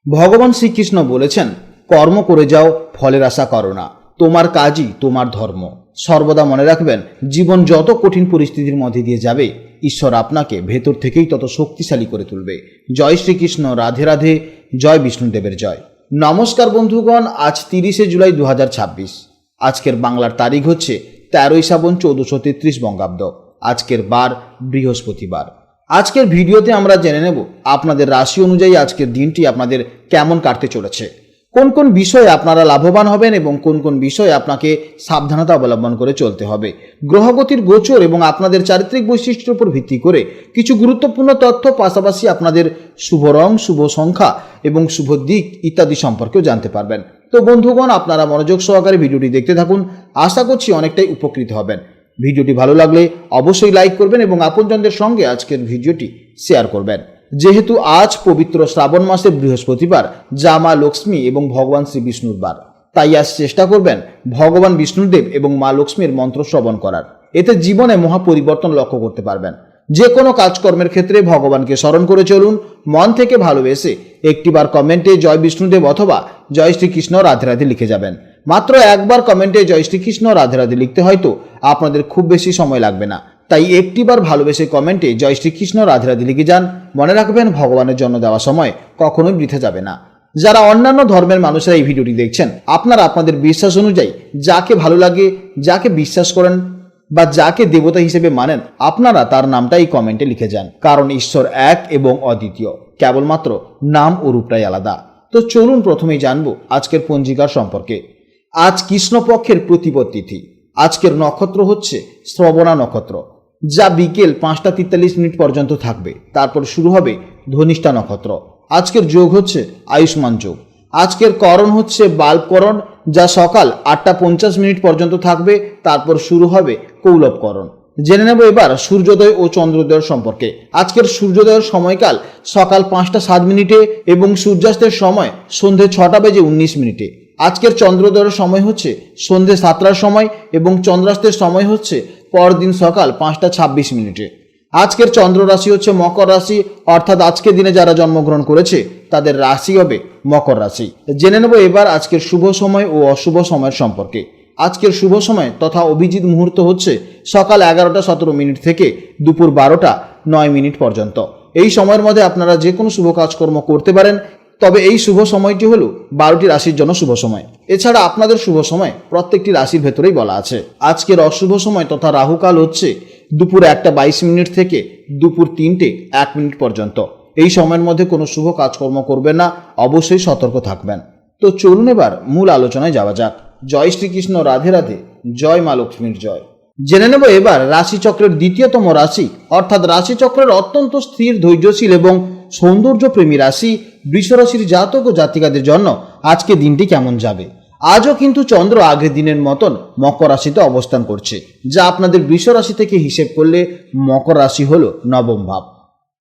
ভগবান শ্রীকৃষ্ণ বলেছেন, কর্ম করে যাও, ফলের আশা করো না। তোমার কাজই তোমার ধর্ম। সর্বদা মনে রাখবেন, জীবন যত কঠিন পরিস্থিতির মধ্যে দিয়ে যাবে, ঈশ্বর আপনাকে ভেতর থেকেই তত শক্তিশালী করে তুলবে। জয় শ্রীকৃষ্ণ, রাধে রাধে, জয় বিষ্ণুদেবের জয়। নমস্কার বন্ধুগণ, আজ 30শে জুলাই 2026। আজকের বাংলার তারিখ হচ্ছে 13ই শ্রাবণ 1433 বঙ্গাব্দ। আজকের বার বৃহস্পতিবার। আজকের ভিডিওতে আমরা জেনে নেব আপনাদের রাশি অনুযায়ী আজকের দিনটি আপনাদের কেমন কাটতে চলেছে, কোন কোন বিষয়ে আপনারা লাভবান হবেন এবং কোন কোন বিষয়ে আপনাকে সাবধানতা অবলম্বন করে চলতে হবে। গ্রহগতির গোচর এবং আপনাদের চারিত্রিক বৈশিষ্ট্যের উপর ভিত্তি করে কিছু গুরুত্বপূর্ণ তথ্য, পাশাপাশি আপনাদের শুভ রং, শুভ সংখ্যা এবং শুভ দিক ইত্যাদি সম্পর্কেও জানতে পারবেন। তো বন্ধুগণ, আপনারা মনোযোগ সহকারে ভিডিওটি দেখতে থাকুন। আশা করছি অনেকটাই উপকৃত হবেন। ভিডিওটি ভালো লাগলে অবশ্যই লাইক করবেন এবং আপনজনদের সঙ্গে আজকের ভিডিওটি শেয়ার করবেন। যেহেতু আজ পবিত্র শ্রাবণ মাসের বৃহস্পতিবার, যা মা লক্ষ্মী এবং ভগবান শ্রী বিষ্ণুর বার, তাই আজ চেষ্টা করবেন ভগবান বিষ্ণুদেব এবং মা লক্ষ্মীর মন্ত্র শ্রবণ করার। এতে জীবনে মহা পরিবর্তন লক্ষ্য করতে পারবেন। যে কোনো কাজকর্মের ক্ষেত্রে ভগবানকে স্মরণ করে চলুন। মন থেকে ভালোবেসে একটিবার কমেন্টে জয় বিষ্ণুদেব অথবা জয় শ্রীকৃষ্ণ রাধে রাধে লিখে যাবেন। মাত্র একবার কমেন্টে জয় শ্রীকৃষ্ণ রাধে রাধে লিখতে হয়তো আপনাদের খুব বেশি সময় লাগবে না, তাই একটিবার ভালোবেসে কমেন্টে জয় শ্রীকৃষ্ণ রাধে রাধে লিখে যান। মনে রাখবেন, ভগবানের জন্য দেওয়া সময় কখনোই বৃথা যাবে না। যারা অন্যান্য ধর্মের মানুষেরা এই ভিডিওটি দেখছেন, আপনারা আপনাদের বিশ্বাস অনুযায়ী যাকে ভালো লাগে, যাকে বিশ্বাস করেন বা যাকে দেবতা হিসেবে মানেন, আপনারা তার নামটাই কমেন্টে লিখে যান। কারণ ঈশ্বর এক এবং অদ্বিতীয়, কেবলমাত্র নাম ও রূপটাই আলাদা। তো চলুন প্রথমেই জানবো আজকের পঞ্জিকার সম্পর্কে। আজ কৃষ্ণপক্ষের প্রতিপদ তিথি। আজকের নক্ষত্র হচ্ছে শ্রবণা নক্ষত্র, যা বিকেল 5টা 43 মিনিট পর্যন্ত থাকবে। তারপর শুরু হবে ধনিষ্ঠা নক্ষত্র। আজকের যোগ হচ্ছে আয়ুষ্মান যোগ। আজকের করণ হচ্ছে বাল্বকরণ, যা সকাল 8টা 50 মিনিট পর্যন্ত থাকবে। তারপর শুরু হবে কৌলবকরণ। জেনে নেব এবার সূর্যোদয় ও চন্দ্রোদয়ের সম্পর্কে। আজকের সূর্যোদয়ের সময়কাল সকাল 5টা 7 মিনিটে এবং সূর্যাস্তের সময় সন্ধে 6টা বেজে 19 মিনিটে। আজকের চন্দ্রোদয়ের সময় হচ্ছে সন্ধে 7টার সময় এবং চন্দ্রাস্তের সময় হচ্ছে পরদিন সকাল 5টা 26 মিনিটে। আজকের চন্দ্র রাশি হচ্ছে মকর রাশি, অর্থাৎ আজকের দিনে যারা জন্মগ্রহণ করেছে তাদের রাশি হবে মকর রাশি। জেনে নেব এবার আজকের শুভ সময় ও অশুভ সময়ের সম্পর্কে। আজকের শুভ সময় তথা অভিজিৎ মুহূর্ত হচ্ছে সকাল 11টা 17 মিনিট থেকে দুপুর 12টা 9 মিনিট পর্যন্ত। এই সময়ের মধ্যে আপনারা যে কোনো শুভ কাজকর্ম করতে পারেন, তবে এই শুভ সময়টি হলো 12টি রাশির জন্য শুভ সময়। এছাড়া আপনাদের শুভ সময় প্রত্যেকটি রাশির ভেতরেই বলা আছে। আজকের অশুভ সময় তথা রাহুকাল হচ্ছে দুপুর 1টা 22 মিনিট থেকে দুপুর 3টে 1 মিনিট পর্যন্ত। এই সময়ের মধ্যে কোনো শুভ কাজকর্ম করবেন না, অবশ্যই সতর্ক থাকবেন। তো চলুন এবার মূল আলোচনায় যাওয়া যাক। জয় শ্রীকৃষ্ণ, রাধে রাধে, জয় মা লক্ষ্মীর জয়। জেনে নেব এবার রাশিচক্রের দ্বিতীয়তম রাশি, অর্থাৎ রাশিচক্রের অত্যন্ত স্থির, ধৈর্যশীল এবং সৌন্দর্যপ্রেমী রাশি বৃষরাশির জাতক ও জাতিকাদের জন্য আজকে দিনটি কেমন যাবে। আজও কিন্তু চন্দ্র আগের দিনের মতন মকর রাশিতে অবস্থান করছে, যা আপনাদের বৃষ রাশি থেকে হিসেব করলে মকর রাশি হলো নবম ভাব।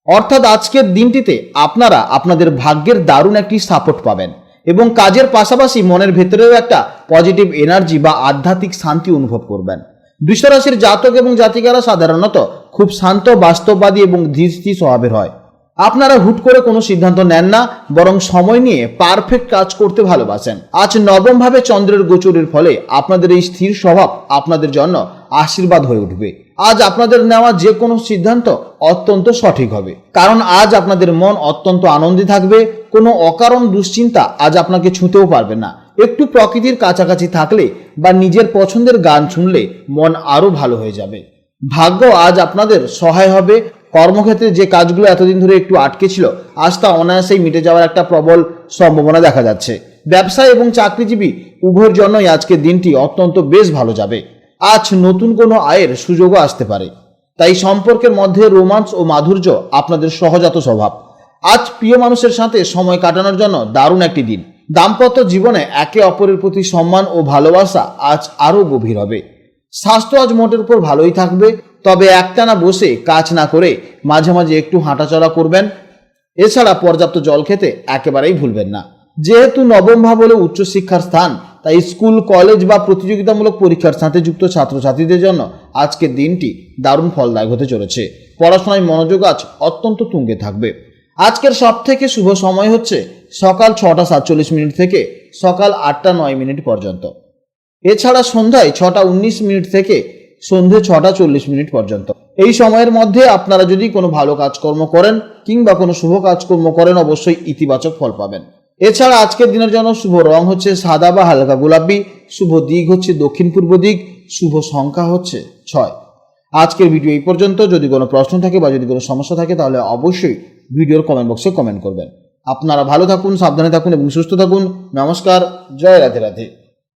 অর্থাৎ আজকের দিনটিতে আপনারা আপনাদের ভাগ্যের দারুণ একটি সাপোর্ট পাবেন এবং কাজের পাশাপাশি মনের ভেতরেও একটা পজিটিভ এনার্জি বা আধ্যাত্মিক শান্তি অনুভব করবেন। বৃষরাশির জাতক এবং জাতিকারা সাধারণত খুব শান্ত, বাস্তববাদী এবং ধীরস্থির স্বভাবের হয়। আপনারা হুট করে কোনো সিদ্ধান্ত নেন না, বরং সময় নিয়ে পারফেক্ট কাজ করতে ভালোবাসেন। আজ নবম ভাবে চন্দ্রের গোচরের ফলে আপনাদের এই স্থির স্বভাব আপনাদের জন্য আশীর্বাদ হয়ে উঠবে। আজ আপনাদের নেওয়া যে কোনো সিদ্ধান্ত অত্যন্ত সঠিক হবে, কারণ আজ আপনাদের মন অত্যন্ত আনন্দে থাকবে। কোনো অকারণ দুশ্চিন্তা আজ আপনাকে ছুঁতেও পারবে না। একটু প্রকৃতির কাছাকাছি থাকলে বা নিজের পছন্দের গান শুনলে মন আরো ভালো হয়ে যাবে। ভাগ্য আজ আপনাদের সহায় হবে। কর্মক্ষেত্রে যে কাজগুলো এতদিন ধরে একটু আটকে ছিল, আজ তা অনায়াসেই মিটে যাওয়ার একটা প্রবল সম্ভাবনা দেখা যাচ্ছে। ব্যবসায়ী এবং চাকরিজীবী উভয়ের জন্যই আজকের দিনটি অত্যন্ত বেশ ভালো যাবে। আজ নতুন কোনো আয়ের সুযোগও আসতে পারে, তাই সম্পর্কের মধ্যে রোমান্স ও মাধুর্য আপনাদের সহজাত স্বভাব। আজ প্রিয় মানুষের সাথে সময় কাটানোর জন্য দারুণ একটি দিন। দাম্পত্য জীবনে একে অপরের প্রতি সম্মান ও ভালোবাসা আজ আরও গভীর হবে। স্বাস্থ্য আজ মোটের উপর ভালোই থাকবে, তবে একটানা বসে কাজ না করে মাঝে মাঝে একটু হাঁটাচলা করবেন। এছাড়া পর্যাপ্ত জল খেতে একেবারেই ভুলবেন না। যেহেতু নবম ভাব হলো উচ্চশিক্ষার স্থান, তাই স্কুল, কলেজ বা প্রতিযোগিতামূলক পরীক্ষার সাথে যুক্ত ছাত্রছাত্রীদের জন্য আজকের দিনটি দারুণ ফলদায়ক হতে চলেছে। পড়াশোনায় মনোযোগ আজ অত্যন্ত তুঙ্গে থাকবে। আজকের সবথেকে শুভ সময় হচ্ছে সকাল 6:47 থেকে সকাল 8:09 পর্যন্ত। এছাড়া সন্ধ্যায় 6:19 থেকে সন্ধে 6:40 পর্যন্ত। এই সময়ের মধ্যে আপনারা যদি কোনো ভালো কাজকর্ম করেন কিংবা কোনো শুভ কাজকর্ম করেন অবশ্যই ইতিবাচক ফল পাবেন। এছাড়া আজকের দিনের জন্য শুভ রং হচ্ছে সাদা বা হালকা গোলাপি, শুভ দিক হচ্ছে দক্ষিণ পূর্ব দিক, শুভ সংখ্যা হচ্ছে 6। আজকের ভিডিও এই পর্যন্ত। যদি কোনো প্রশ্ন থাকে বা যদি কোনো সমস্যা থাকে তাহলে অবশ্যই ভিডিওর কমেন্ট বক্সে কমেন্ট করবেন। আপনারা ভালো থাকুন, সাবধানে থাকুন এবং সুস্থ থাকুন। নমস্কার, জয় রাধে রাধে।